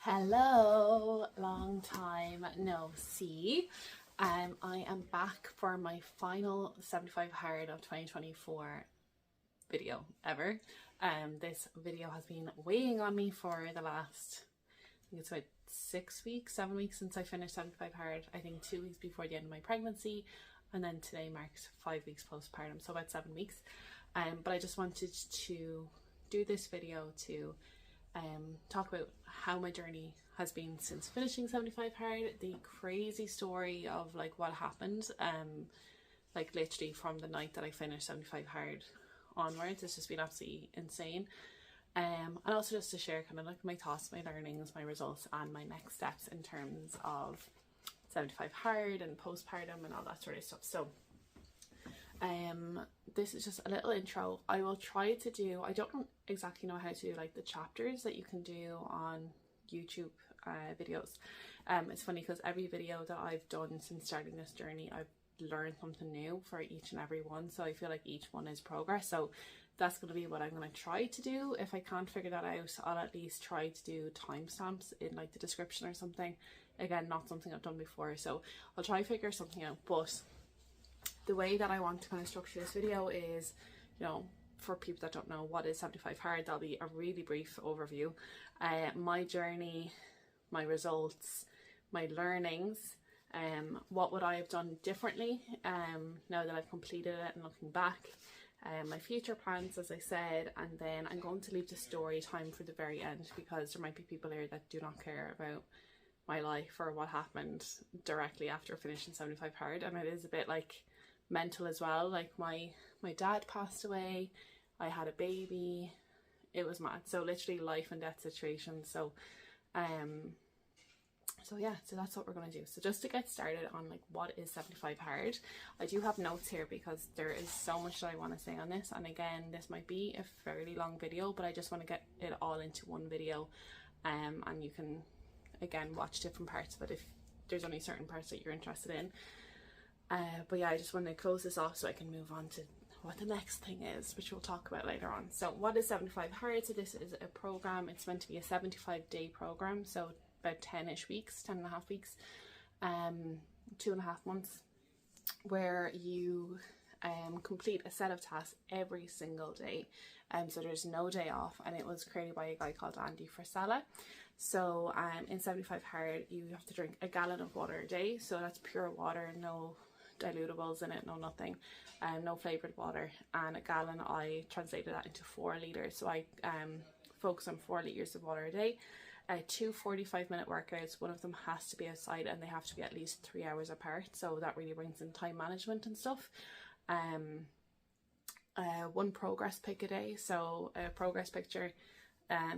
Hello, long time no see. I am back for my final 75 hard of 2024 video ever. This video has been weighing on me for the last, I think it's about 6 weeks, 7 weeks since I finished 75 hard. I think 2 weeks before the end of my pregnancy, and then today marks 5 weeks postpartum, so about 7 weeks. But I just wanted to do this video to talk about how my journey has been since finishing 75 hard, the crazy story of like what happened, like literally from the night that I finished 75 hard onwards. It's just been absolutely insane. And also just to share kind of like my thoughts, my learnings, my results, and my next steps in terms of 75 hard and postpartum and all that sort of stuff. So this is just a little intro. I will try to do, I don't exactly know how to do like the chapters that you can do on YouTube videos. It's funny because every video that I've done since starting this journey, I've learned something new for each and every one, so I feel like each one is progress. So that's going to be what I'm going to try to do. If I can't figure that out, I'll at least try to do timestamps in like the description or something. Again, not something I've done before, so I'll try to figure something out. But the way that I want to kind of structure this video is, you know, for people that don't know what is 75 hard, that'll be a really brief overview. My journey, my results, my learnings, what would I have done differently now that I've completed it and looking back, my future plans, as I said, and then I'm going to leave the story time for the very end, because there might be people here that do not care about my life or what happened directly after finishing 75 hard, and it is a bit like mental as well. Like my dad passed away, I had a baby, it was mad. So literally life and death situations. So yeah, so that's what we're going to do. So just to get started on like what is 75 hard, I do have notes here because there is so much that I want to say on this, and again, this might be a fairly long video, but I just want to get it all into one video, and you can again watch different parts of it if there's only certain parts that you're interested in. But yeah, I just want to close this off so I can move on to what the next thing is, which we'll talk about later on. So what is 75 hard? So this is a program. It's meant to be a 75-day program, so about 10-ish weeks, 10 and a half weeks, 2.5 months, where you complete a set of tasks every single day. So there's no day off, and it was created by a guy called Andy Frisella. So in 75 hard, you have to drink a gallon of water a day. So that's pure water, no dilutables in it, no nothing, no flavored water. And a gallon, I translated that into 4 liters. So I focus on 4 liters of water a day. 2 45-minute workouts. One of them has to be outside, and they have to be at least 3 hours apart, so that really brings in time management and stuff. 1 progress pic a day. So a progress picture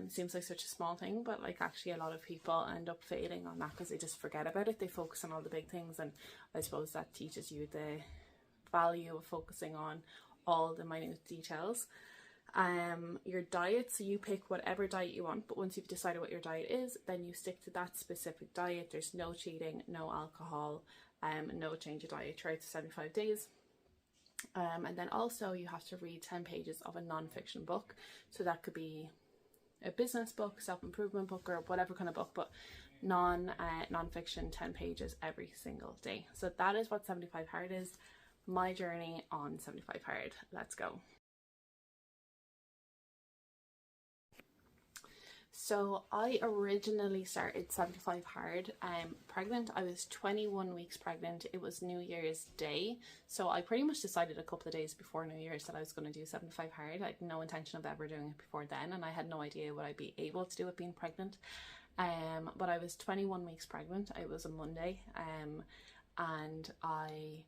seems like such a small thing, but like actually a lot of people end up failing on that because they just forget about it. They focus on all the big things, and I suppose that teaches you the value of focusing on all the minute details. Your diet, so you pick whatever diet you want, but once you've decided what your diet is, then you stick to that specific diet. There's no cheating, no alcohol, no change of diet throughout the 75 days. And then also you have to read 10 pages of a non-fiction book. So that could be a business book, self-improvement book, or whatever kind of book, but non-fiction, 10 pages every single day. So that is what 75 hard is. My journey on 75 hard. Let's go. So I originally started 75 hard pregnant. I was 21 weeks pregnant. It was New Year's Day, so I pretty much decided a couple of days before New Year's that I was going to do 75 hard. I had no intention of ever doing it before then, and I had no idea what I'd be able to do with being pregnant. But I was 21 weeks pregnant. It was a Monday, and I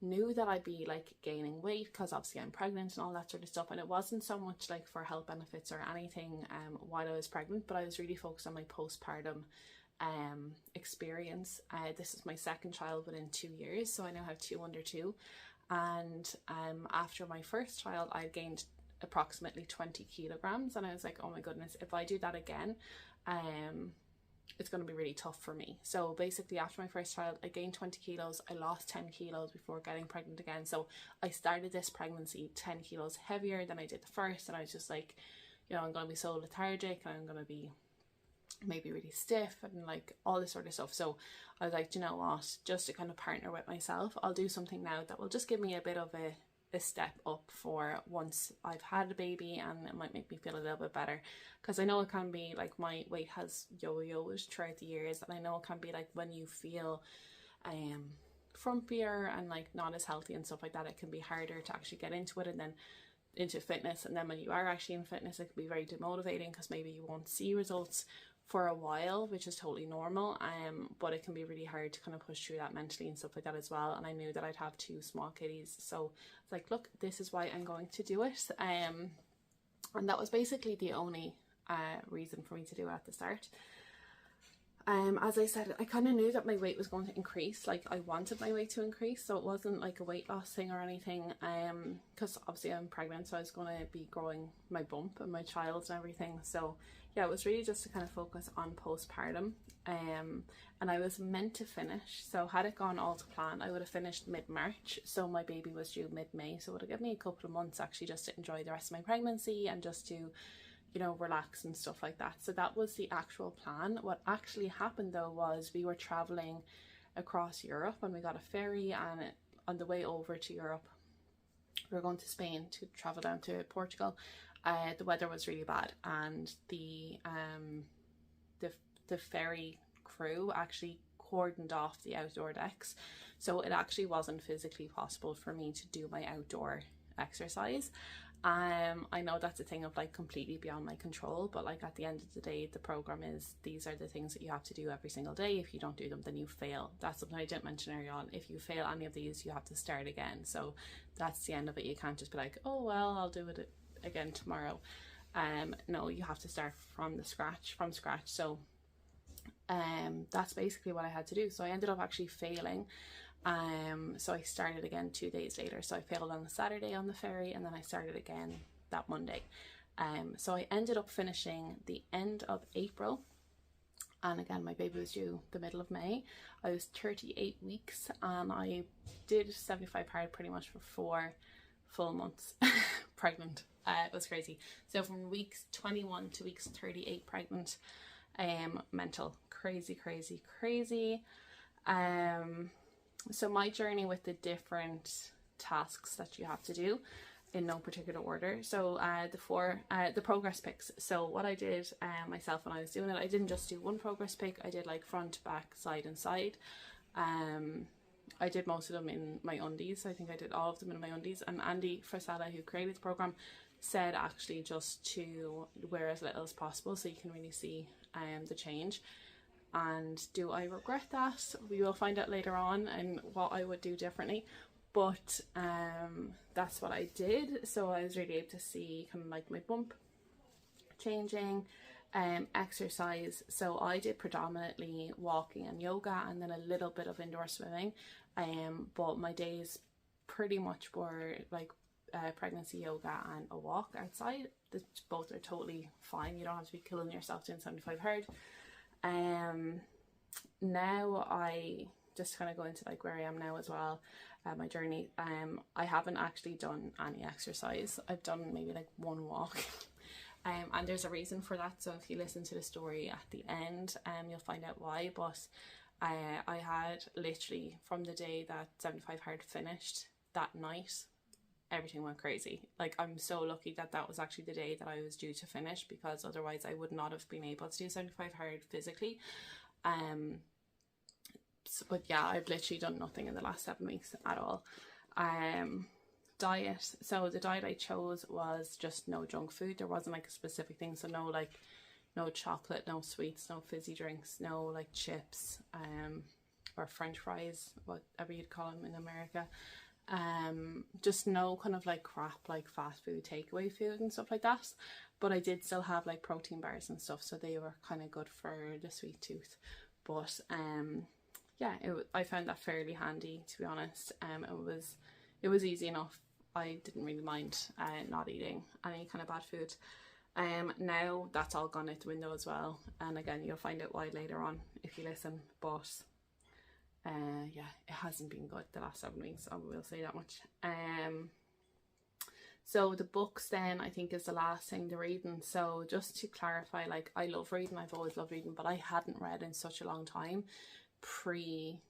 knew that I'd be like gaining weight because obviously I'm pregnant and all that sort of stuff, and it wasn't so much like for health benefits or anything while I was pregnant, but I was really focused on my postpartum experience. This is my second child within 2 years, so I now have 2 under 2, and after my first child I gained approximately 20 kilograms, and I was like, oh my goodness, if I do that again, it's going to be really tough for me. So basically after my first child I gained 20 kilos, I lost 10 kilos before getting pregnant again. So I started this pregnancy 10 kilos heavier than I did the first, and I was just like, you know, I'm going to be so lethargic and I'm going to be maybe really stiff and like all this sort of stuff. So I was like, you know what, just to kind of partner with myself, I'll do something now that will just give me a bit of a step up for once I've had a baby, and it might make me feel a little bit better, because I know it can be like, my weight has yo-yoed throughout the years, and I know it can be like when you feel frumpier and like not as healthy and stuff like that, it can be harder to actually get into it and then into fitness. And then when you are actually in fitness, it can be very demotivating because maybe you won't see results for a while, which is totally normal, but it can be really hard to kind of push through that mentally and stuff like that as well. And I knew that I'd have 2 small kiddies, so it's like, look, this is why I'm going to do it. And that was basically the only reason for me to do it at the start. As I said, I kind of knew that my weight was going to increase. Like, I wanted my weight to increase, so it wasn't like a weight loss thing or anything, because obviously I'm pregnant, so I was going to be growing my bump and my child and everything. So yeah, it was really just to kind of focus on postpartum. And I was meant to finish, so had it gone all to plan, I would have finished mid-March. So my baby was due mid-May, so it would have given me a couple of months actually just to enjoy the rest of my pregnancy and just to, you know, relax and stuff like that. So that was the actual plan. What actually happened though was we were traveling across Europe, and we got a ferry, and on the way over to Europe, we were going to Spain to travel down to Portugal. The weather was really bad, and the ferry crew actually cordoned off the outdoor decks, so it actually wasn't physically possible for me to do my outdoor exercise. I know that's a thing of like completely beyond my control, but like at the end of the day, the program is, these are the things that you have to do every single day. If you don't do them, then you fail. That's something I didn't mention earlier on. If you fail any of these, you have to start again. So that's the end of it. You can't just be like, oh well, I'll do it again tomorrow. No, you have to start from scratch. So that's basically what I had to do. So I ended up actually failing. So I started again 2 days later. So I failed on the Saturday on the ferry, and then I started again that Monday. So I ended up finishing the end of April, and again my baby was due the middle of May. I was 38 weeks, and I did 75 hard pretty much for 4 full months pregnant. It was crazy. So from weeks 21 to weeks 38 pregnant. Mental, crazy. So my journey with the different tasks that you have to do in no particular order. So the progress pics. So what I did myself when I was doing it, I didn't just do one progress pic. I did like front, back, side and side. I did most of them in my undies. I think I did all of them in my undies. And Andy Frisella, who created the program, said actually just to wear as little as possible so you can really see the change. And do I regret that? We will find out later on, and what I would do differently. But that's what I did. So I was really able to see kind of like my bump changing. Exercise, so I did predominantly walking and yoga, and then a little bit of indoor swimming. But my days pretty much were like pregnancy yoga and a walk outside. Both are totally fine. You don't have to be killing yourself doing 75 hard. Now I just kind of go into like where I am now as well, my journey. I haven't actually done any exercise. I've done maybe like one walk. And there's a reason for that, so if you listen to the story at the end, you'll find out why. But I had literally, from the day that 75 hard finished, that night everything went crazy. Like, I'm so lucky that that was actually the day that I was due to finish, because otherwise I would not have been able to do 75 hard physically. But yeah, I've literally done nothing in the last 7 weeks at all. Diet, so the diet I chose was just no junk food. There wasn't like a specific thing, so no chocolate, no sweets, no fizzy drinks, no like chips or french fries, whatever you'd call them in America. Just no kind of like crap like fast food, takeaway food and stuff like that. But I did still have like protein bars and stuff, so they were kind of good for the sweet tooth. But yeah, I found that fairly handy, to be honest. It was easy enough. I didn't really mind not eating any kind of bad food. Now that's all gone out the window as well, and again you'll find out why later on if you listen. But yeah, it hasn't been good the last 7 weeks, I will say that much. So the books then I think is the last thing to reading. So just to clarify, like I love reading, I've always loved reading, but I hadn't read in such a long time pre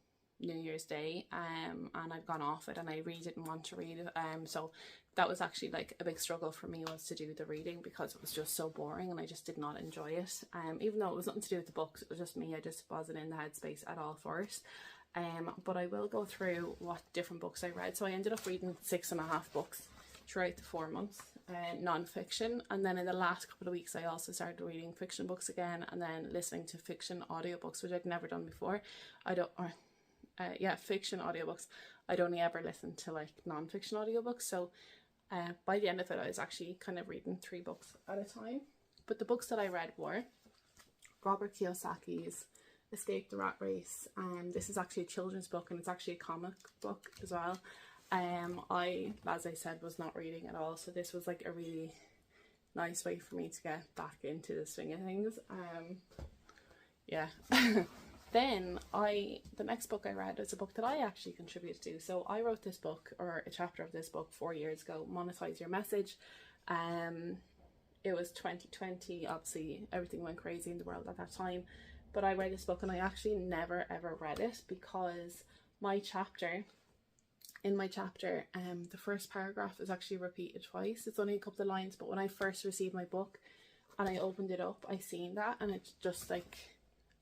New Year's Day, and I've gone off it and I really didn't want to read it. So that was actually like a big struggle for me, was to do the reading, because it was just so boring and I just did not enjoy it. Even though it was nothing to do with the books, it was just me, I just wasn't in the headspace at all for it. But I will go through what different books I read. So I ended up reading 6.5 books throughout the 4 months, non-fiction, and then in the last couple of weeks I also started reading fiction books again, and then listening to fiction audiobooks, which I'd never done before. Fiction audiobooks. I'd only ever listened to like non-fiction audiobooks, so by the end of it I was actually kind of reading 3 books at a time. But the books that I read were Robert Kiyosaki's Escape the Rat Race. This is actually a children's book, and it's actually a comic book as well. I, as I said, was not reading at all, so this was like a really nice way for me to get back into the swing of things. Then the next book I read is a book that I actually contributed to. So I wrote this book, or a chapter of this book, 4 years ago, Monetize Your Message. It was 2020, obviously everything went crazy in the world at that time, but I read this book and I actually never ever read it, because in my chapter, the first paragraph is actually repeated twice. It's only a couple of lines, but when I first received my book and I opened it up, I seen that, and it just like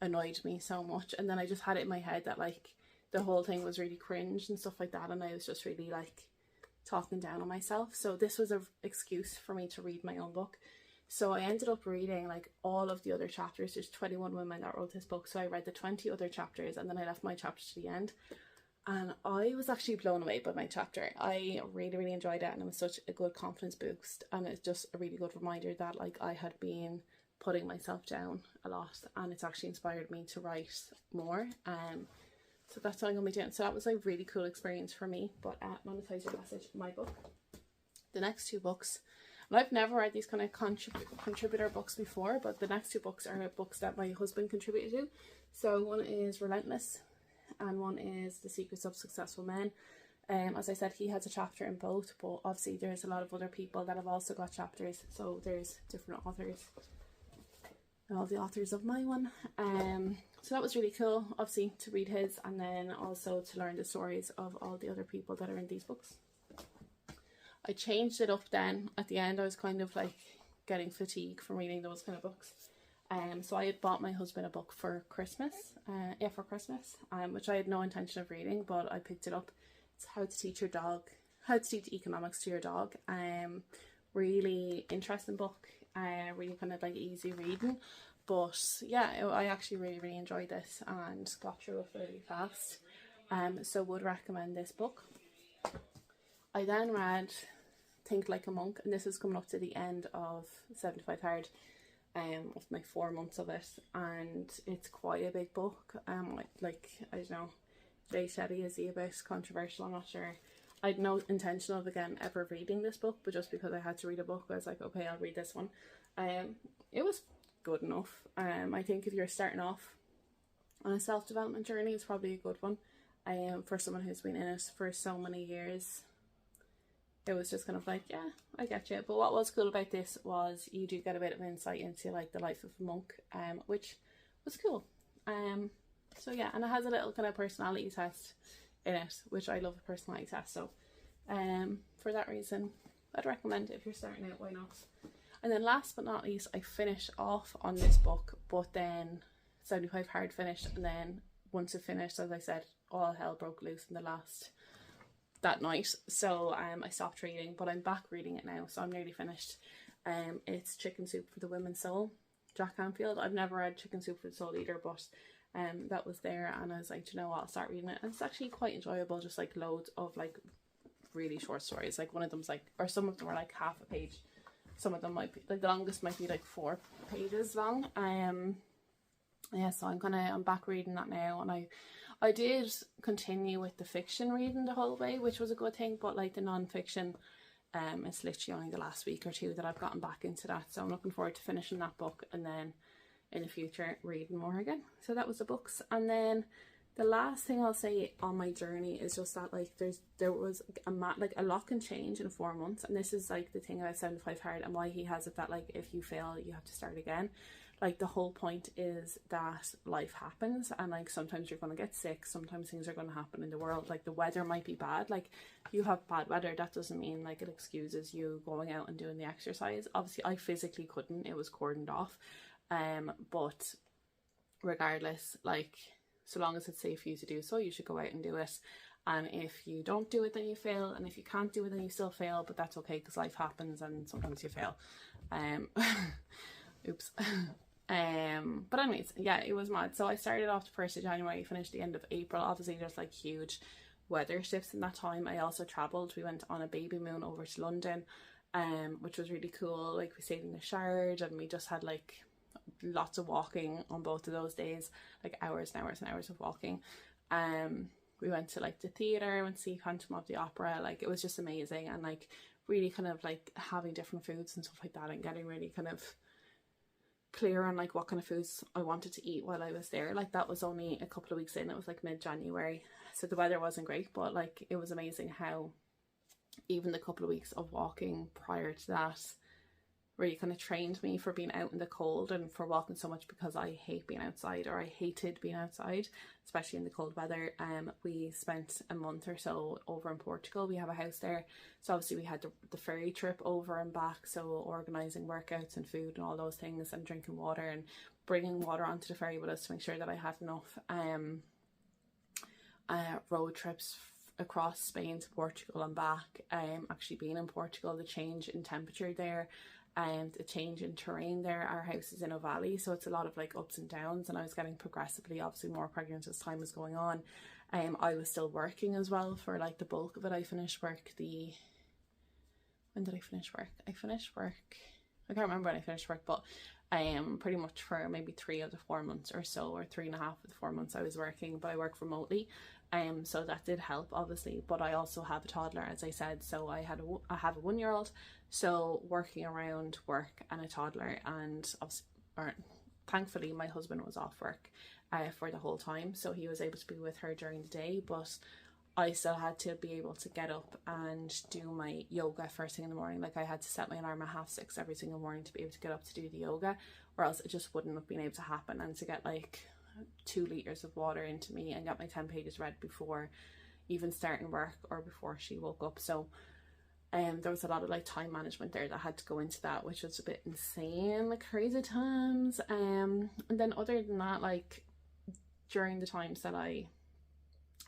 annoyed me so much. And then I just had it in my head that like the whole thing was really cringe and stuff like that, and I was just really like talking down on myself. So this was an excuse for me to read my own book. So I ended up reading like all of the other chapters. There's 21 women that wrote this book, so I read the 20 other chapters, and then I left my chapter to the end. And I was actually blown away by my chapter. I really, really enjoyed it, and it was such a good confidence boost, and it's just a really good reminder that like I had been putting myself down a lot, and it's actually inspired me to write more. So that's what I'm going to be doing. So that was a really cool experience for me. But Monetize Your Message, my book. The next 2 books, and I've never read these kind of contributor books before, but the next 2 books are books that my husband contributed to. So one is Relentless, and one is The Secrets of Successful Men. As I said, he has a chapter in both, but obviously there's a lot of other people that have also got chapters, so there's different authors, and all the authors of my one. So that was really cool, obviously, to read his, and then also to learn the stories of all the other people that are in these books. I changed it up then. At the end I was kind of like getting fatigue from reading those kind of books. So I had bought my husband a book for Christmas, which I had no intention of reading, but I picked it up. It's How to Teach Economics to Your Dog. Really interesting book, really kind of like easy reading, but yeah, I actually really enjoyed this and got through it fairly fast. So would recommend this book. I then read Think Like a Monk, and this is coming up to the end of 75 Hard. Of my 4 months of it, and it's quite a big book. Like, I don't know, Jay Shetty, is he a bit controversial? I'm not sure. I had no intention of again ever reading this book, but just because I had to read a book, I was like, okay, I'll read this one. It was good enough. I think if you're starting off on a self-development journey, it's probably a good one. For someone who's been in it for so many years. It was just kind of like, yeah, I get you. But what was cool about this was you do get a bit of insight into like the life of a monk, which was cool. So yeah, and it has a little kind of personality test in it, which I love a personality test. So for that reason, I'd recommend it if you're starting out, why not? And then last but not least, I finished off on this book, but then 75 Hard finished, and then once it finished, as I said, all hell broke loose in that night. So I stopped reading, but I'm back reading it now, so I'm nearly finished. It's Chicken Soup for the Women's Soul, Jack Canfield. I've never read Chicken Soup for the Soul either, but that was there, and I was like, you know what, I'll start reading it. And it's actually quite enjoyable, just like loads of like really short stories. Like one of them's like, or some of them are like half a page. Some of them might be like, the longest might be like 4 pages long. Yeah, so I'm back reading that now, and I did continue with the fiction reading the whole way, which was a good thing, but like the non-fiction, it's literally only the last week or 2 that I've gotten back into that. So I'm looking forward to finishing that book, and then in the future reading more again. So that was the books. And then the last thing I'll say on my journey is just that like there was a lot can change in 4 months, and this is like the thing about 75 hard and why he has it, that like if you fail you have to start again. Like the whole point is that life happens, and like sometimes you're going to get sick, sometimes things are going to happen in the world, like the weather might be bad, like you have bad weather, that doesn't mean like it excuses you going out and doing the exercise. Obviously I physically couldn't, it was cordoned off, but regardless, like so long as it's safe for you to do so, you should go out and do it. And if you don't do it, then you fail, and if you can't do it, then you still fail, but that's okay because life happens and sometimes you fail. Oops. But anyways, yeah, it was mad. So I started off the 1st of January, finished the end of April. Obviously there's like huge weather shifts in that time. I also travelled, we went on a baby moon over to London, which was really cool. Like we stayed in the Shard, and we just had like lots of walking on both of those days, like hours and hours and hours of walking. We went to like the theatre, went to see Phantom of the Opera. Like it was just amazing, and like really kind of like having different foods and stuff like that, and getting really kind of clear on like what kind of foods I wanted to eat while I was there. Like that was only a couple of weeks in, it was like mid-January, so the weather wasn't great, but like it was amazing how even the couple of weeks of walking prior to that really kind of trained me for being out in the cold and for walking so much, because I hate being outside, or I hated being outside, especially in the cold weather. We spent a month or so over in Portugal. We have a house there, so obviously we had the ferry trip over and back, so organising workouts and food and all those things, and drinking water and bringing water onto the ferry with us to make sure that I had enough. Road trips across Spain to Portugal and back. Actually being in Portugal, the change in temperature there and the change in terrain there. Our house is in a valley, so it's a lot of like ups and downs, and I was getting progressively obviously more pregnant as time was going on. I was still working as well for like the bulk of it. I finished work when did I finish work? I can't remember when I finished work, but pretty much for maybe 3 of the 4 months or so, or 3.5 of the 4 months I was working, but I work remotely. So that did help obviously, but I also have a toddler, as I said, so I have a 1-year-old, so working around work and a toddler, and thankfully my husband was off work for the whole time, so he was able to be with her during the day, but I still had to be able to get up and do my yoga first thing in the morning. Like I had to set my alarm at 6:30 every single morning to be able to get up to do the yoga, or else it just wouldn't have been able to happen, and to get like 2 litres of water into me and get my 10 pages read before even starting work or before she woke up. So there was a lot of like time management there that had to go into that, which was a bit insane, like crazy times. And then other than that, like during the times that I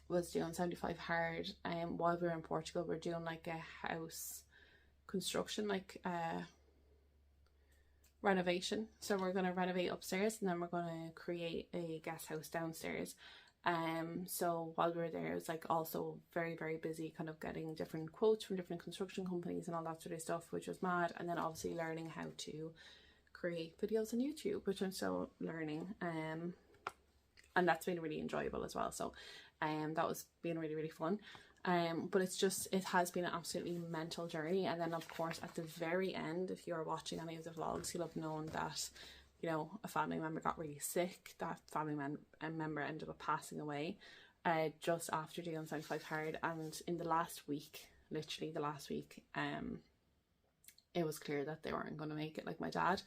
was doing 75 hard, while we were in Portugal, we were doing like a house construction, like renovation. So we're going to renovate upstairs, and then we're going to create a guest house downstairs. So while we were there, it was like also very, very busy kind of getting different quotes from different construction companies and all that sort of stuff, which was mad. And then obviously learning how to create videos on YouTube, which I'm still learning, and that's been really enjoyable as well. So that was being really, really fun. But it has been an absolutely mental journey. And then of course at the very end, if you're watching any of the vlogs, you'll have known that, you know, a family member got really sick. That family member ended up passing away just after doing 75 hard. And in the last week, literally the last week, it was clear that they weren't going to make it, like my dad.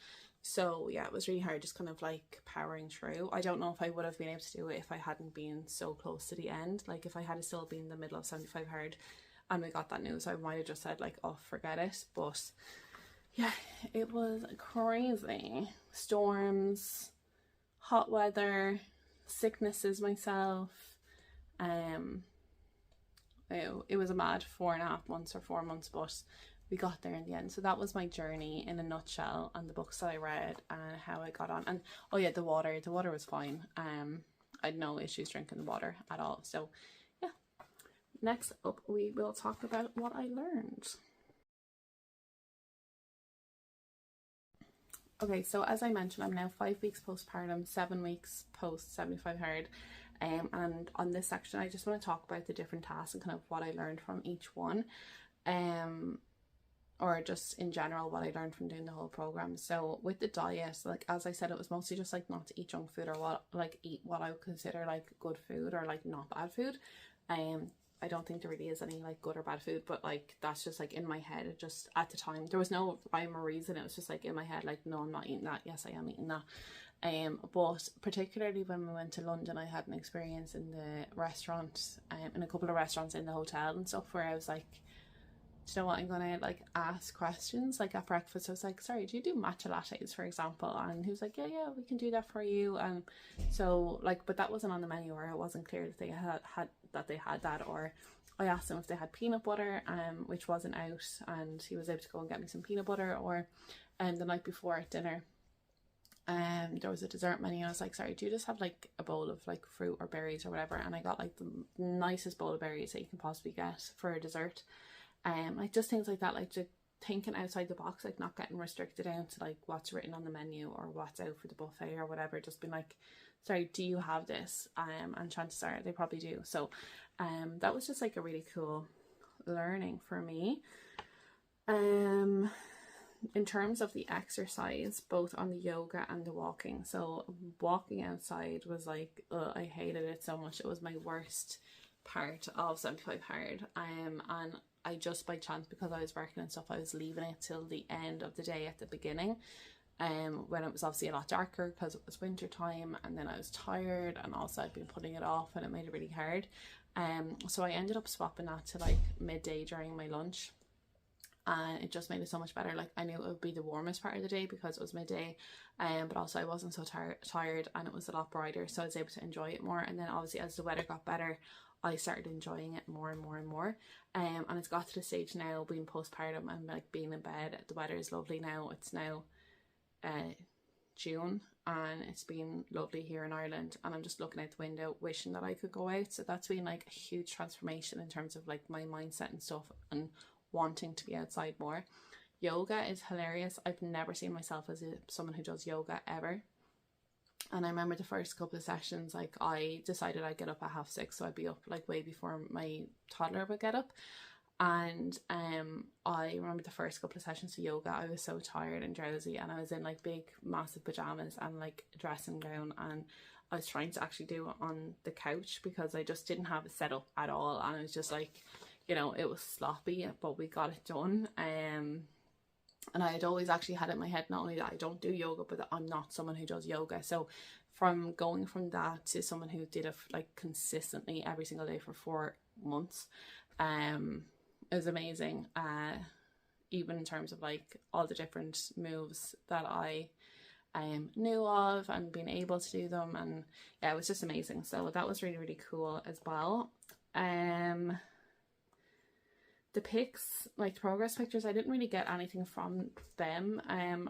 So yeah, it was really hard, just kind of like powering through. I don't know if I would have been able to do it if I hadn't been so close to the end. Like if I had still been in the middle of 75 hard and we got that news, I might have just said like, oh, forget it. But yeah, it was crazy. Storms, hot weather, sicknesses myself. It was a mad 4.5 months or 4 months, but we got there in the end. So that was my journey in a nutshell, and the books that I read and how I got on. And oh yeah, the water was fine. I had no issues drinking the water at all. So yeah, next up we will talk about what I learned. Okay, so as I mentioned, I'm now 5 weeks postpartum, 7 weeks post 75 hard. And on this section I just want to talk about the different tasks and kind of what I learned from each one. or just in general what I learned from doing the whole program. So with the diet, like as I said, it was mostly just like not to eat junk food, or what, like eat what I would consider like good food or like not bad food. I don't think there really is any like good or bad food, but like that's just like in my head. It just, at the time there was no rhyme or reason, it was just like in my head, like no, I'm not eating that, yes I am eating that. But particularly when we went to London, I had an experience in the restaurant, in a couple of restaurants in the hotel and stuff, where I was like, do you know what, I'm gonna like ask questions. Like at breakfast I was like, sorry, do you do matcha lattes, for example? And he was like, yeah, we can do that for you. And so like, but that wasn't on the menu, or it wasn't clear that they had that. Or I asked them if they had peanut butter, which wasn't out, and he was able to go and get me some peanut butter. Or the night before at dinner, there was a dessert menu. I was like, sorry, do you just have like a bowl of like fruit or berries or whatever? And I got like the nicest bowl of berries that you can possibly get for a dessert. Like just things like that, like just thinking outside the box, like not getting restricted down to like what's written on the menu or what's out for the buffet or whatever. Just being like, sorry, do you have this? And chances are they probably do. So that was just like a really cool learning for me. In terms of the exercise, both on the yoga and the walking, so walking outside was like, I hated it so much. It was my worst part of 75 hard. And I just by chance, because I was working and stuff, I was leaving it till the end of the day at the beginning, when it was obviously a lot darker because it was winter time, and then I was tired, and also I'd been putting it off, and it made it really hard. So I ended up swapping that to like midday during my lunch, and it just made it so much better. Like I knew it would be the warmest part of the day because it was midday, but also I wasn't so tired, and it was a lot brighter, so I was able to enjoy it more. And then obviously as the weather got better, I started enjoying it more and more and more. And it's got to the stage now, being postpartum and like being in bed, the weather is lovely now. It's now June, and it's been lovely here in Ireland, and I'm just looking out the window wishing that I could go out. So that's been like a huge transformation in terms of like my mindset and stuff, and wanting to be outside more. Yoga is hilarious. I've never seen myself as someone who does yoga ever. And I remember the first couple of sessions, like I decided I'd get up at 6:30, so I'd be up like way before my toddler would get up. And I remember the first couple of sessions of yoga, I was so tired and drowsy, and I was in like big massive pajamas and like a dressing gown, and I was trying to actually do it on the couch because I just didn't have it set up at all, and it was just like, you know, it was sloppy, but we got it done. And I had always actually had it in my head, not only that I don't do yoga, but that I'm not someone who does yoga. So from going from that to someone who did it like consistently every single day for 4 months, it was amazing. Even in terms of like all the different moves that I knew of and being able to do them, and yeah, it was just amazing. So that was really, really cool as well. The pics, like the progress pictures, I didn't really get anything from them. I'm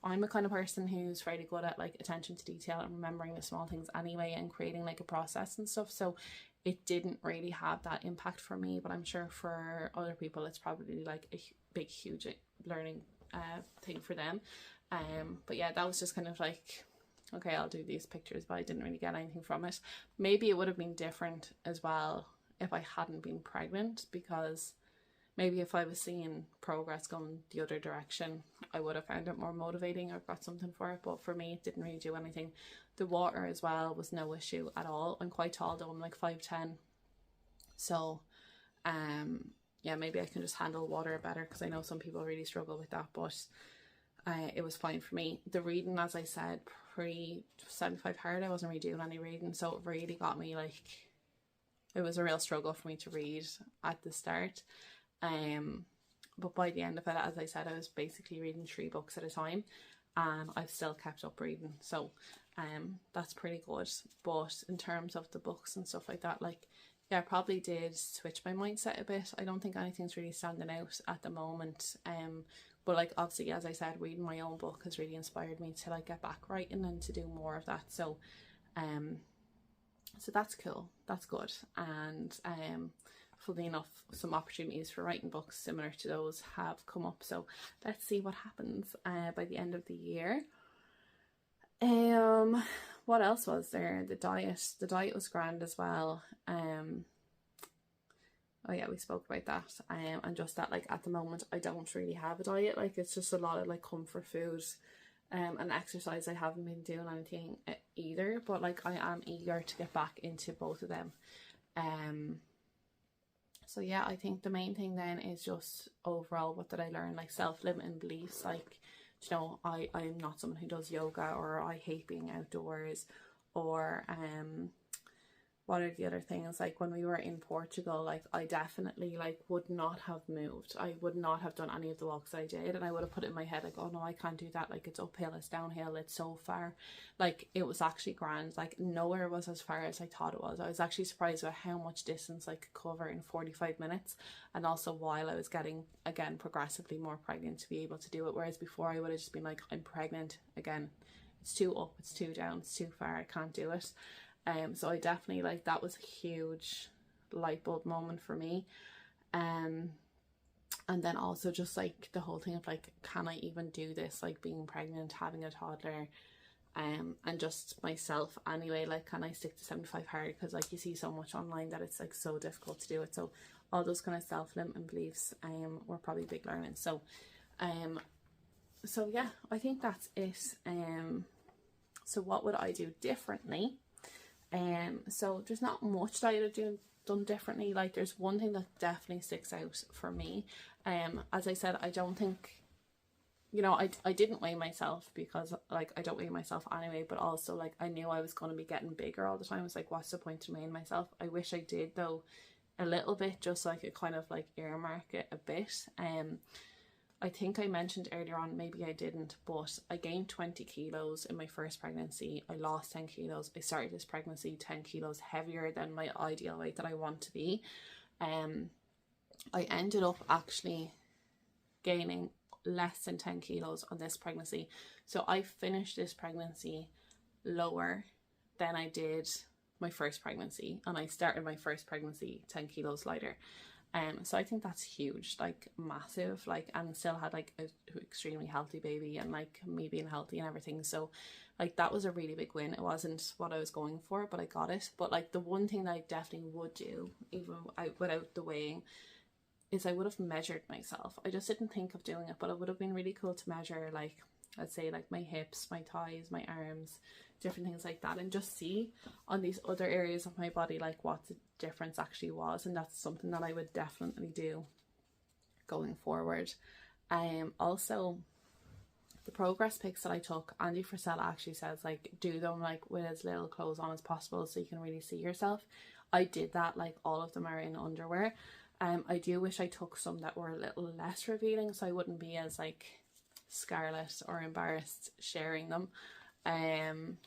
a kind of person who's really good at like attention to detail and remembering the small things anyway, and creating like a process and stuff. So it didn't really have that impact for me, but I'm sure for other people it's probably like a big, huge learning thing for them. But yeah, that was just kind of like, okay, I'll do these pictures, but I didn't really get anything from it. Maybe it would have been different as well if I hadn't been pregnant, because maybe if I was seeing progress going the other direction, I would have found it more motivating or got something for it. But for me, it didn't really do anything. The water as well was no issue at all. I'm quite tall though, I'm like 5'10". So, yeah, maybe I can just handle water better, because I know some people really struggle with that, but it was fine for me. The reading, as I said, pre-75 hard, I wasn't really doing any reading, so it really got me like, it was a real struggle for me to read at the start. But by the end of it, as I said, I was basically reading 3 books at a time, and I've still kept up reading, so that's pretty good. But in terms of the books and stuff like that, like, yeah, I probably did switch my mindset a bit. I don't think anything's really standing out at the moment, but like obviously, as I said, reading my own book has really inspired me to like get back writing and to do more of that. So so that's cool, that's good. And funnily enough, some opportunities for writing books similar to those have come up, so let's see what happens by the end of the year. What else was there? The diet was grand as well. oh yeah, we spoke about that. And just that, like, at the moment I don't really have a diet. Like, it's just a lot of like comfort food. And exercise, I haven't been doing anything either, but like I am eager to get back into both of them. So yeah, I think the main thing then is just overall, what did I learn? Like, self-limiting beliefs. Like, you know, I'm not someone who does yoga, or I hate being outdoors, or what are the other things? Like, when we were in Portugal, like, I definitely like would not have moved. I would not have done any of the walks that I did, and I would have put it in my head like, oh no, I can't do that. Like, it's uphill, it's downhill, it's so far. Like, it was actually grand. Like, nowhere was as far as I thought it was. I was actually surprised about how much distance I could cover in 45 minutes, and also while I was getting, again, progressively more pregnant to be able to do it. Whereas before I would have just been like, I'm pregnant again, it's too up, it's too down, it's too far, I can't do it. So I definitely, like, that was a huge light bulb moment for me. And then also just like the whole thing of like, can I even do this? Like, being pregnant, having a toddler, and just myself anyway, like, can I stick to 75 hard? Because like, you see so much online that it's like so difficult to do it. So all those kind of self-limiting beliefs were probably big learning. So yeah, I think that's it. So what would I do differently? So there's not much that I would have done differently. Like, there's one thing that definitely sticks out for me. As I said, I don't think, you know, I didn't weigh myself, because like, I don't weigh myself anyway, but also like, I knew I was going to be getting bigger all the time. I was like, what's the point of weighing myself? I wish I did though, a little bit, just so I could kind of like earmark it a bit. I think I mentioned earlier on, maybe I didn't, but I gained 20 kilos in my first pregnancy. I lost 10 kilos. I started this pregnancy 10 kilos heavier than my ideal weight that I want to be. I ended up actually gaining less than 10 kilos on this pregnancy. So I finished this pregnancy lower than I did my first pregnancy, and I started my first pregnancy 10 kilos lighter. So I think that's huge, like massive, like, and still had like an extremely healthy baby, and like me being healthy and everything. So like, that was a really big win. It wasn't what I was going for, but I got it. But like, the one thing that I definitely would do, even without the weighing, is I would have measured myself. I just didn't think of doing it, but it would have been really cool to measure, like, I'd say like my hips, my thighs, my arms, different things like that, and just see on these other areas of my body like what the difference actually was. And that's something that I would definitely do going forward. Also, the progress pics that I took, Andy Frisella actually says like, do them like with as little clothes on as possible so you can really see yourself. I did that. Like, all of them are in underwear. I do wish I took some that were a little less revealing, so I wouldn't be as like scarlet or embarrassed sharing them.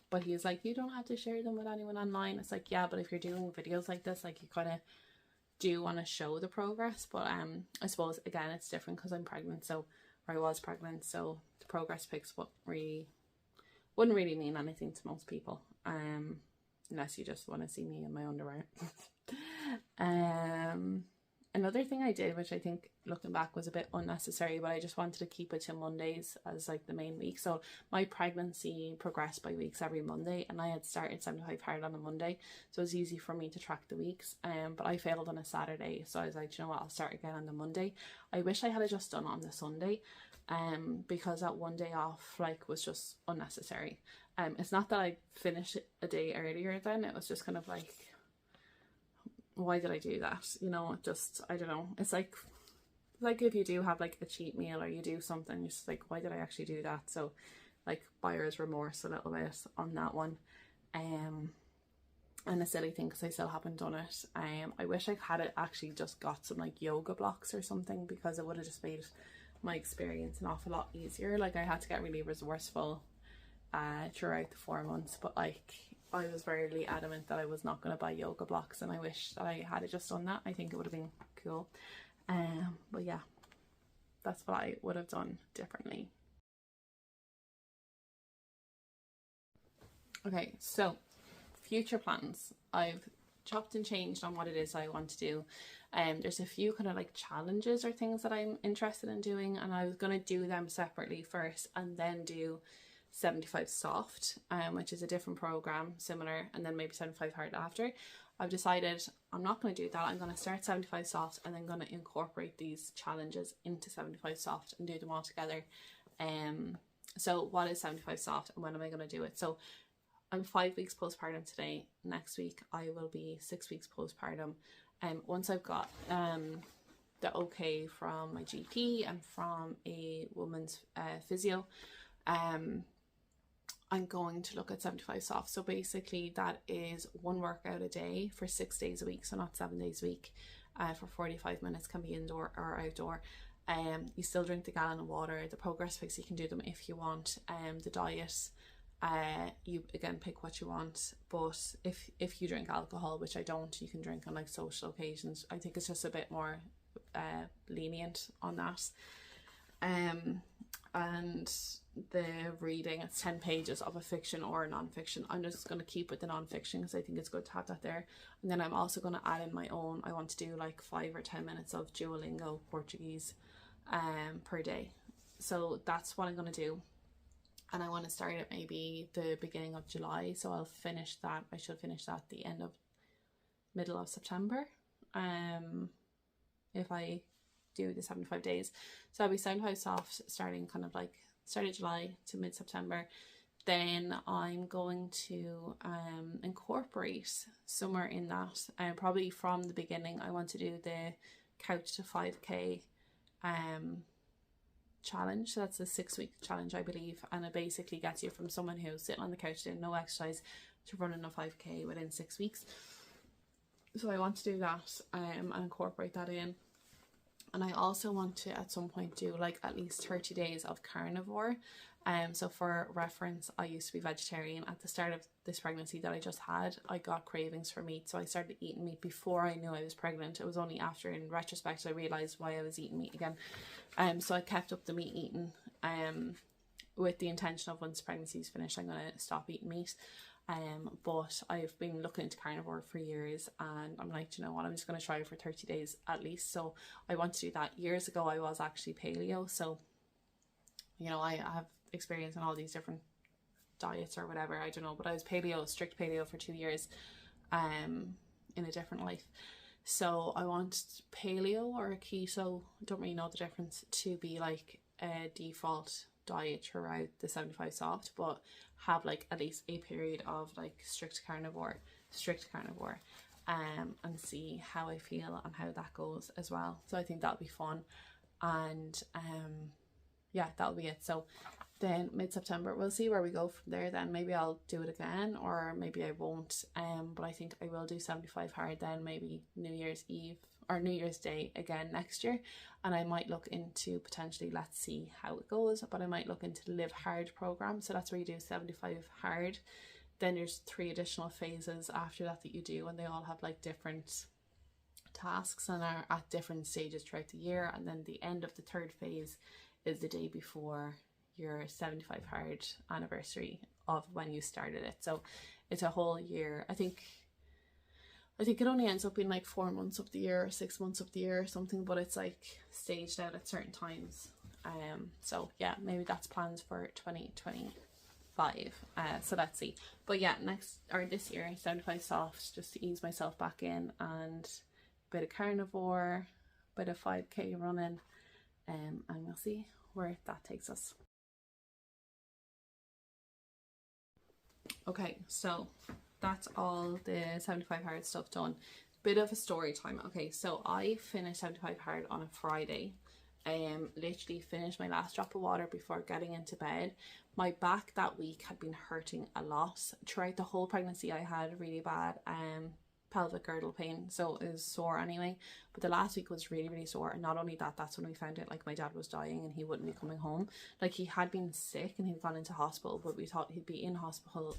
But he was like, you don't have to share them with anyone online. It's like, yeah, but if you're doing videos like this, like, you kind of do want to show the progress. But I suppose again, it's different because I'm pregnant, so, or I was pregnant, so the progress pics wouldn't really mean anything to most people, unless you just want to see me in my underwear. Another thing I did, which I think looking back was a bit unnecessary, but I just wanted to keep it to Mondays as like the main week. So my pregnancy progressed by weeks every Monday, and I had started 75 hard on a Monday, so it was easy for me to track the weeks. But I failed on a Saturday, so I was like, you know what, I'll start again on the Monday. I wish I had just done on the Sunday, because that one day off like was just unnecessary. It's not that I finished a day earlier then, it was just kind of like, why did I do that? You know, just, I don't know. It's like if you do have like a cheat meal or you do something, you're just like, why did I actually do that? So like, buyer's remorse a little bit on that one. And a silly thing, because I still haven't done it. I wish I had actually just got some like yoga blocks or something, because it would have just made my experience an awful lot easier. Like, I had to get really resourceful throughout the 4 months, but like, I was very adamant that I was not going to buy yoga blocks, and I wish that I had just done that. I think it would have been cool. But yeah, that's what I would have done differently. Okay, so future plans. I've chopped and changed on what it is I want to do. There's a few kind of like challenges or things that I'm interested in doing, and I was going to do them separately first and then do 75 soft, which is a different program, similar, and then maybe 75 hard after. I've decided I'm not going to do that. I'm going to start 75 soft and then going to incorporate these challenges into 75 soft and do them all together. So what is 75 soft and when am I going to do it? So I'm 5 weeks postpartum today. Next week I will be 6 weeks postpartum. Once I've got the okay from my GP and from a woman's physio, I'm going to look at 75 soft. So basically that is one workout a day for 6 days a week, so not 7 days a week, for 45 minutes, can be indoor or outdoor. You still drink the gallon of water. The progress pics, you can do them if you want. The diet, you again pick what you want, but if you drink alcohol, which I don't, you can drink on like social occasions. I think it's just a bit more lenient on that. And the reading, it's 10 pages of a fiction or a non-fiction. I'm just going to keep with the non-fiction because I think it's good to have that there. And then I'm also going to add in my own. I want to do like 5 or 10 minutes of Duolingo Portuguese per day. So that's what I'm going to do. And I want to start at maybe the beginning of July. So I'll finish that. I should finish that the middle of September. If I do the 75 days. So I'll be 75 soft starting kind of like start of July to mid-September. Then I'm going to incorporate somewhere in that, probably from the beginning. I want to do the couch to 5k challenge. So that's a 6-week challenge, I believe, and it basically gets you from someone who's sitting on the couch doing no exercise to running a 5k within 6 weeks. So I want to do that and incorporate that in. And I also want to at some point do like at least 30 days of carnivore. So for reference, I used to be vegetarian. At the start of this pregnancy that I just had, I got cravings for meat. So I started eating meat before I knew I was pregnant. It was only after, in retrospect, I realised why I was eating meat again. So I kept up the meat eating with the intention of once pregnancy is finished, I'm going to stop eating meat. But I've been looking into carnivore for years and I'm like, you know what, I'm just going to try it for 30 days at least. So I want to do that. Years ago I was actually paleo, so you know, I have experience in all these different diets or whatever, I don't know, but I was paleo, strict paleo for 2 years in a different life. So I want paleo or a keto, don't really know the difference, to be like a default diet throughout the 75 soft, but have like at least a period of like strict carnivore, and see how I feel and how that goes as well. So I think that'll be fun. And yeah, that'll be it. So then mid-September we'll see where we go from there. Then maybe I'll do it again or maybe I won't, but I think I will do 75 hard then, maybe New Year's Eve or New Year's Day again next year. And I might look into potentially, let's see how it goes, but I might look into the Live Hard program. So that's where you do 75 hard. Then there's 3 additional phases after that you do, and they all have like different tasks and are at different stages throughout the year. And then the end of the 3rd phase is the day before your 75 hard anniversary of when you started it. So it's a whole year. I think it only ends up being like 4 months of the year or 6 months of the year or something, but it's like staged out at certain times. So yeah, maybe that's plans for 2025. So let's see. But yeah, this year 75 soft, just to ease myself back in, and a bit of carnivore, a bit of 5k running, and we'll see where that takes us. Okay, so that's all the 75 hard stuff done. Bit of a story time. Okay, so I finished 75 hard on a Friday. Literally finished my last drop of water before getting into bed. My back that week had been hurting a lot. Throughout the whole pregnancy I had really bad pelvic girdle pain, so it was sore anyway, but the last week was really sore. And not only that, that's when we found out like my dad was dying and he wouldn't be coming home. Like he had been sick and he'd gone into hospital, but we thought he'd be in hospital,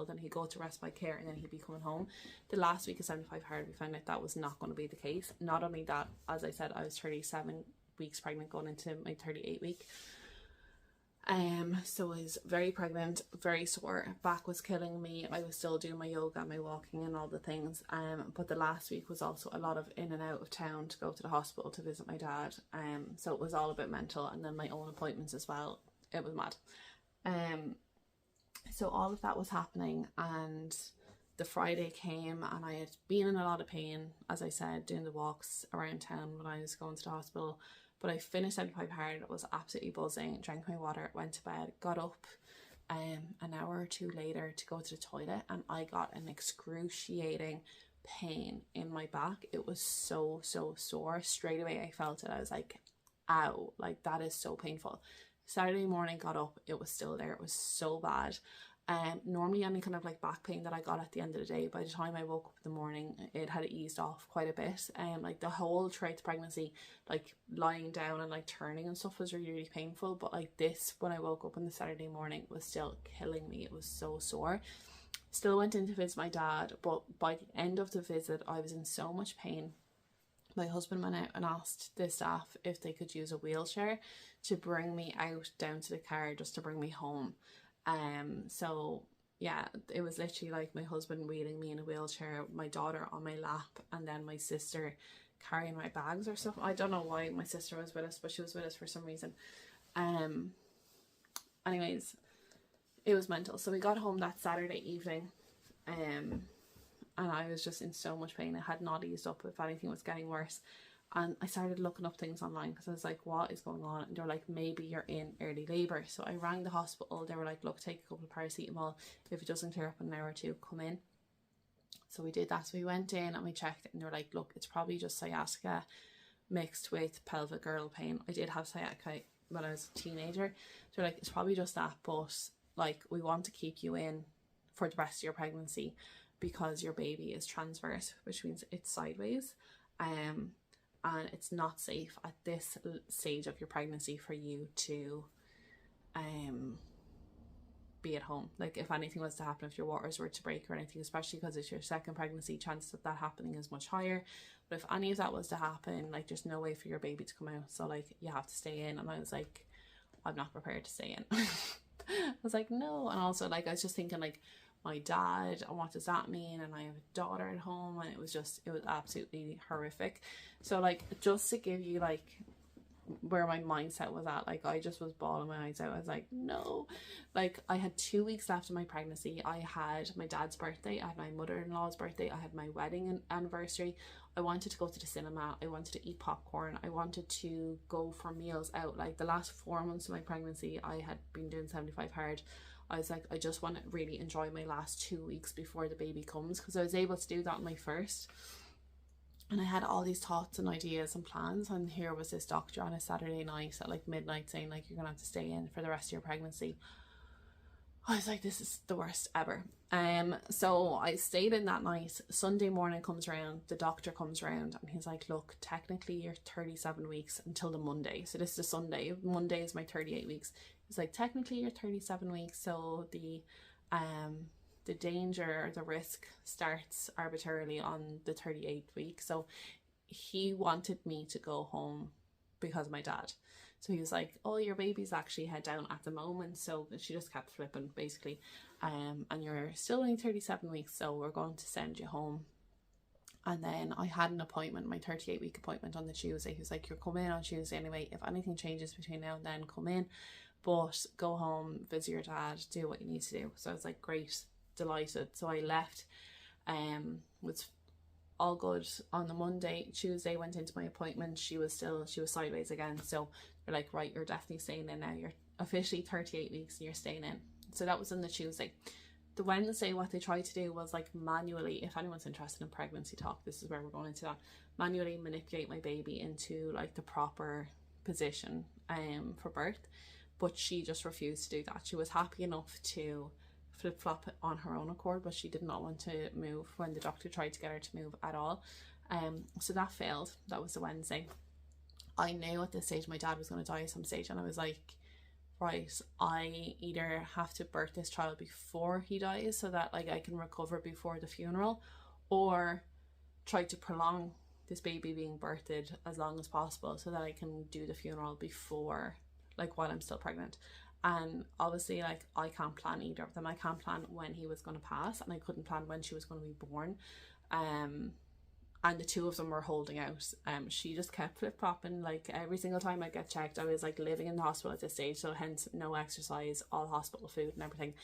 then he'd go to respite care and then he'd be coming home. The last week of 75 hard, we found out that was not going to be the case. Not only that, as I said, I was 37 weeks pregnant going into my 38 week. So I was very pregnant, very sore, back was killing me. I was still doing my yoga, my walking and all the things, but the last week was also a lot of in and out of town to go to the hospital to visit my dad, so it was all a bit mental, and then my own appointments as well. It was mad. So all of that was happening, and the Friday came and I had been in a lot of pain, as I said, doing the walks around town when I was going to the hospital. But I finished 75 hard, was absolutely buzzing, drank my water, went to bed, got up an hour or two later to go to the toilet, and I got an excruciating pain in my back. It was so sore. Straight away I felt it. I was like, ow, like that is so painful. Saturday morning, got up, it was still there. It was so bad. Normally any kind of like back pain that I got at the end of the day, by the time I woke up in the morning, it had eased off quite a bit. Like the whole throughout the pregnancy, like lying down and like turning and stuff was really painful, but like this, when I woke up on the Saturday morning, was still killing me. It was so sore. Still went in to visit my dad, but by the end of the visit I was in so much pain. My husband went out and asked the staff if they could use a wheelchair to bring me out down to the car, just to bring me home. So yeah, it was literally like my husband wheeling me in a wheelchair, my daughter on my lap, and then my sister carrying my bags or something. I don't know why my sister was with us, but she was with us for some reason. Anyways, it was mental. So we got home that Saturday evening, and I was just in so much pain. It had not eased up. If anything, was getting worse. And I started looking up things online because I was like, what is going on? And they were like, maybe you're in early labour. So I rang the hospital. They were like, look, take a couple of paracetamol. If it doesn't clear up in an hour or two, come in. So we did that. So we went in and we checked, and they were like, look, it's probably just sciatica mixed with pelvic girdle pain. I did have sciatica when I was a teenager. They're like, it's probably just that, but like, we want to keep you in for the rest of your pregnancy because your baby is transverse, which means it's sideways. And it's not safe at this stage of your pregnancy for you to be at home. Like, if anything was to happen, if your waters were to break or anything, especially because it's your second pregnancy, chances of that happening is much higher. But if any of that was to happen, like, there's no way for your baby to come out, so like, you have to stay in. And I was like, I'm not prepared to stay in. I was like, no. And also, like, I was just thinking, like, my dad, and what does that mean? And I have a daughter at home, and it was absolutely horrific. So like, just to give you like where my mindset was at, like, I just was bawling my eyes out. I was like, no. Like, I had 2 weeks left of my pregnancy. I had my dad's birthday, I had my mother-in-law's birthday, I had my wedding anniversary. I wanted to go to the cinema, I wanted to eat popcorn, I wanted to go for meals out. Like, the last 4 months of my pregnancy, I had been doing 75 hard. I was like, I just want to really enjoy my last 2 weeks before the baby comes, because I was able to do that on my first. And I had all these thoughts and ideas and plans, and here was this doctor on a Saturday night at like midnight saying, like, you're gonna have to stay in for the rest of your pregnancy. I was like, this is the worst ever. So I stayed in that night. Sunday morning comes around, the doctor comes around, and he's like, look, technically you're 37 weeks until the Monday. So this is a Sunday. Monday is my 38 weeks. He's like, technically you're 37 weeks, so the danger, the risk starts arbitrarily on the 38th week. So he wanted me to go home because of my dad. So he was like, oh, your baby's actually head down at the moment. So she just kept flipping, basically. And you're still only 37 weeks, so we're going to send you home. And then I had an appointment, my 38-week appointment on the Tuesday. He was like, you're coming in on Tuesday anyway. If anything changes between now and then, come in. But go home, visit your dad, do what you need to do. So I was like, great, delighted. So I left, was all good on the Monday. Tuesday went into my appointment. She was sideways again. So they're like, right, you're definitely staying in now. You're officially 38 weeks and you're staying in. So that was on the Tuesday. The Wednesday, what they tried to do was like manually, if anyone's interested in pregnancy talk, this is where we're going into that, manually manipulate my baby into like the proper position for birth. But she just refused to do that. She was happy enough to flip-flop on her own accord, but she did not want to move when the doctor tried to get her to move at all. So that failed. That was the Wednesday. I knew at this stage my dad was going to die at some stage, and I was like, right, I either have to birth this child before he dies so that like I can recover before the funeral, or try to prolong this baby being birthed as long as possible so that I can do the funeral before, like, while I'm still pregnant. And obviously, like, I can't plan either of them. I can't plan when he was going to pass, and I couldn't plan when she was going to be born. And the two of them were holding out. She just kept flip-flopping. Like, every single time I get checked, I was like living in the hospital at this stage, so hence no exercise, all hospital food and everything.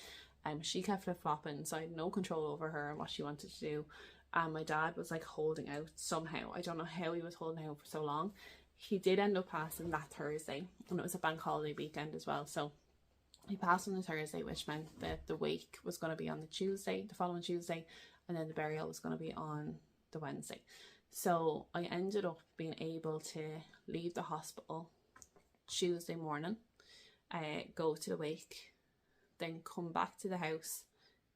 She kept flip-flopping, so I had no control over her and what she wanted to do. And my dad was like holding out somehow. I don't know how he was holding out for so long. He did end up passing that Thursday, and it was a bank holiday weekend as well. So he passed on the Thursday, which meant that the wake was going to be on the Tuesday, the following Tuesday, and then the burial was going to be on the Wednesday. So I ended up being able to leave the hospital Tuesday morning, go to the wake, then come back to the house,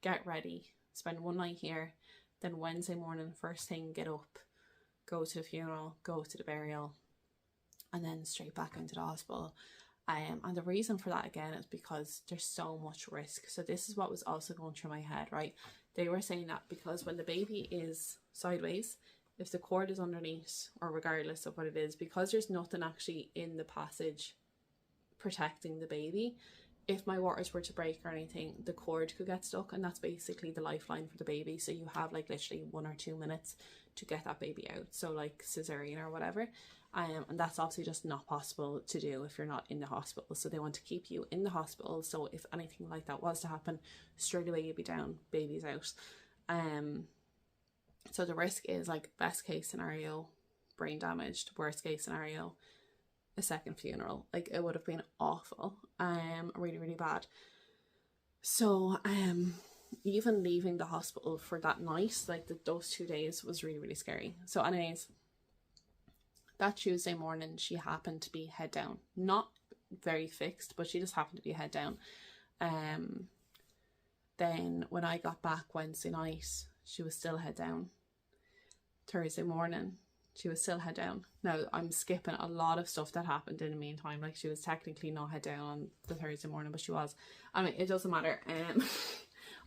get ready, spend one night here, then Wednesday morning, first thing, get up, go to the funeral, go to the burial, and then straight back into the hospital. And the reason for that again is because there's so much risk. So this is what was also going through my head, right? They were saying that because when the baby is sideways, if the cord is underneath, or regardless of what it is, because there's nothing actually in the passage protecting the baby, if my waters were to break or anything, the cord could get stuck, and that's basically the lifeline for the baby. So you have like literally 1 or 2 minutes to get that baby out, so like cesarean or whatever. And that's obviously just not possible to do if you're not in the hospital. So they want to keep you in the hospital, so if anything like that was to happen, straight away you'd be down, baby's out. So the risk is like best case scenario, brain damaged, worst case scenario, a second funeral. Like it would have been awful, really, really bad. So even leaving the hospital for that night, like those 2 days was really, really scary. So anyways, that Tuesday morning, she happened to be head down. Not very fixed, but she just happened to be head down. Then when I got back Wednesday night, she was still head down. Thursday morning, she was still head down. Now, I'm skipping a lot of stuff that happened in the meantime. Like, she was technically not head down on the Thursday morning, but she was. I mean, it doesn't matter.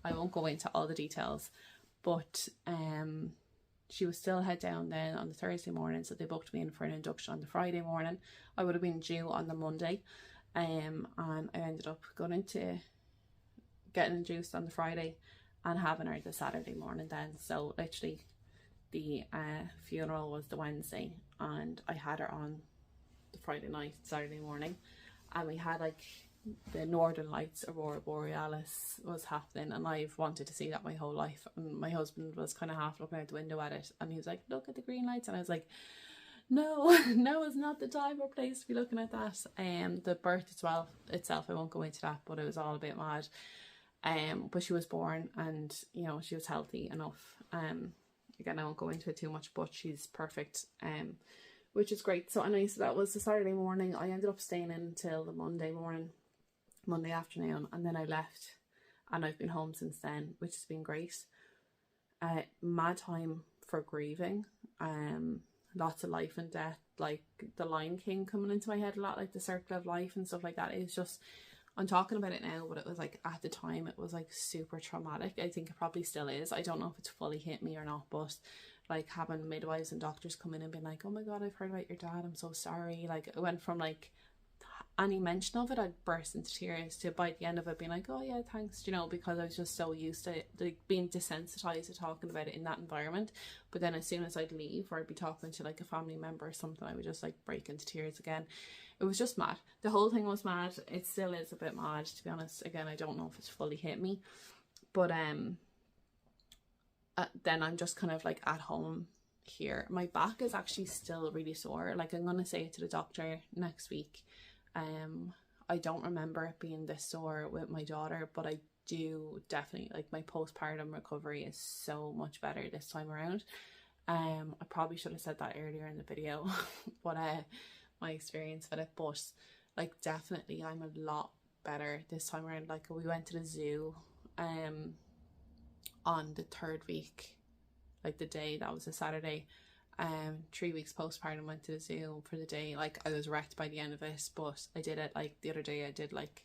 I won't go into all the details. But she was still head down then on the Thursday morning, so they booked me in for an induction on the Friday morning. I would have been due on the Monday, and I ended up going into getting induced on the Friday and having her the Saturday morning then. So literally the funeral was the Wednesday, and I had her on the Friday night, Saturday morning, and we had like the Northern Lights, Aurora Borealis was happening, and I've wanted to see that my whole life. And my husband was kind of half looking out the window at it, and he was like, look at the green lights, and I was like, no, no, it's not the time or place to be looking at that. The birth itself, I won't go into that, but it was all a bit mad. But she was born, and you know, she was healthy enough. Again, I won't go into it too much, but she's perfect. Which is great. So anyway, so that was the Saturday morning. I ended up staying in until the Monday afternoon, and then I left, and I've been home since then, which has been great. Mad time for grieving. Lots of life and death, like the Lion King coming into my head a lot, like the circle of life and stuff like that. It's just, I'm talking about it now, but it was like at the time it was like super traumatic. I think it probably still is. I don't know if it's fully hit me or not, but like having midwives and doctors come in and being like, oh my god, I've heard about your dad, I'm so sorry. Like it went from like any mention of it, I'd burst into tears, to by the end of it being like, oh yeah, thanks, you know, because I was just so used to it, like being desensitized to talking about it in that environment. But then as soon as I'd leave, or I'd be talking to like a family member or something, I would just like break into tears again. It was just mad. The whole thing was mad. It still is a bit mad, to be honest. Again, I don't know if it's fully hit me, but then I'm just kind of like at home here. My back is actually still really sore. Like I'm gonna say it to the doctor next week. I don't remember it being this sore with my daughter, but I do definitely, like, my postpartum recovery is so much better this time around. I probably should have said that earlier in the video, but my experience with it, but like definitely I'm a lot better this time around. Like we went to the zoo on the 3rd week, like the day that was a Saturday. 3 weeks postpartum, went to the zoo for the day. Like I was wrecked by the end of it, but I did it. Like the other day I did like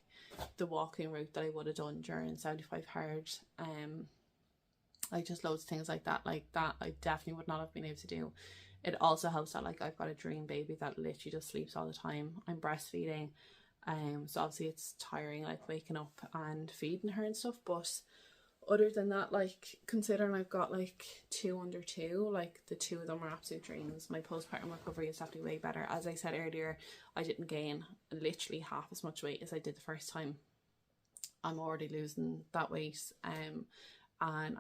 the walking route that I would have done during 75 hard, like just loads of things like that I definitely would not have been able to do. It also helps that like I've got a dream baby that literally just sleeps all the time. I'm breastfeeding, so obviously it's tiring, like waking up and feeding her and stuff, but other than that, like considering I've got like 2 under 2, like the 2 of them are absolute dreams. My postpartum recovery is definitely way better. As I said earlier, I didn't gain literally half as much weight as I did the first time. I'm already losing that weight. And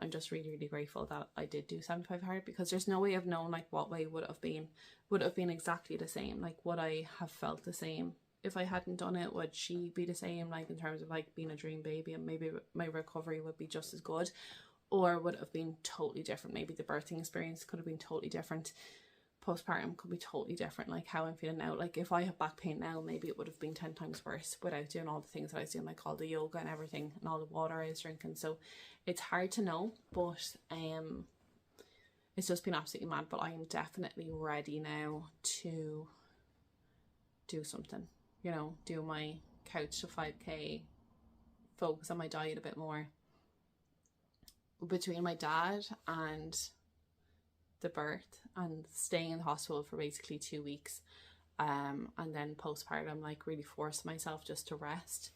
I'm just really, really grateful that I did do 75 hard, because there's no way of knowing like what way would have been exactly the same. Like, would I have felt the same if I hadn't done it? Would she be the same, like in terms of like being a dream baby, and maybe my recovery would be just as good? Or would it have been totally different? Maybe the birthing experience could have been totally different. Postpartum could be totally different. Like how I'm feeling now, like if I have back pain now, maybe it would have been 10 times worse without doing all the things that I was doing, like all the yoga and everything and all the water I was drinking. So it's hard to know, but it's just been absolutely mad. But I am definitely ready now to do something, you know, do my couch to 5k, focus on my diet a bit more. Between my dad and the birth and staying in the hospital for basically 2 weeks, and then postpartum, like really forced myself just to rest.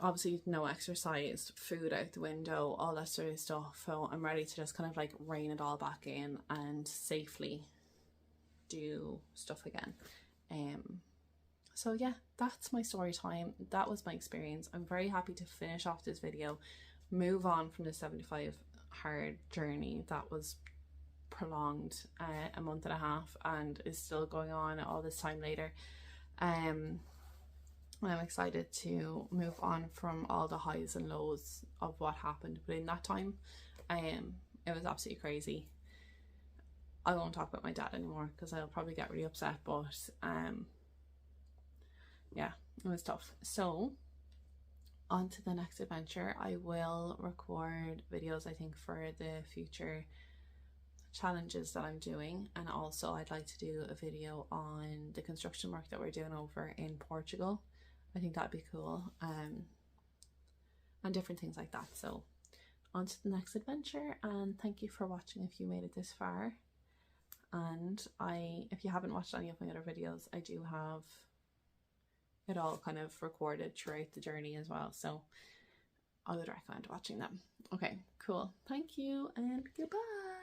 Obviously no exercise, food out the window, all that sort of stuff. So I'm ready to just kind of like rein it all back in and safely do stuff again. So yeah, that's my story time. That was my experience. I'm very happy to finish off this video, move on from the 75 hard journey that was prolonged a month and a half and is still going on all this time later. I'm excited to move on from all the highs and lows of what happened, but in that time it was absolutely crazy. I won't talk about my dad anymore because I'll probably get really upset, but yeah, it was tough. So on to the next adventure. I will record videos, I think, for the future challenges that I'm doing, and also I'd like to do a video on the construction work that we're doing over in Portugal. I think that'd be cool, and different things like that. So on to the next adventure, and thank you for watching if you made it this far. And if you haven't watched any of my other videos, I do have it all kind of recorded throughout the journey as well, so I would recommend watching them. Okay, cool. Thank you and goodbye.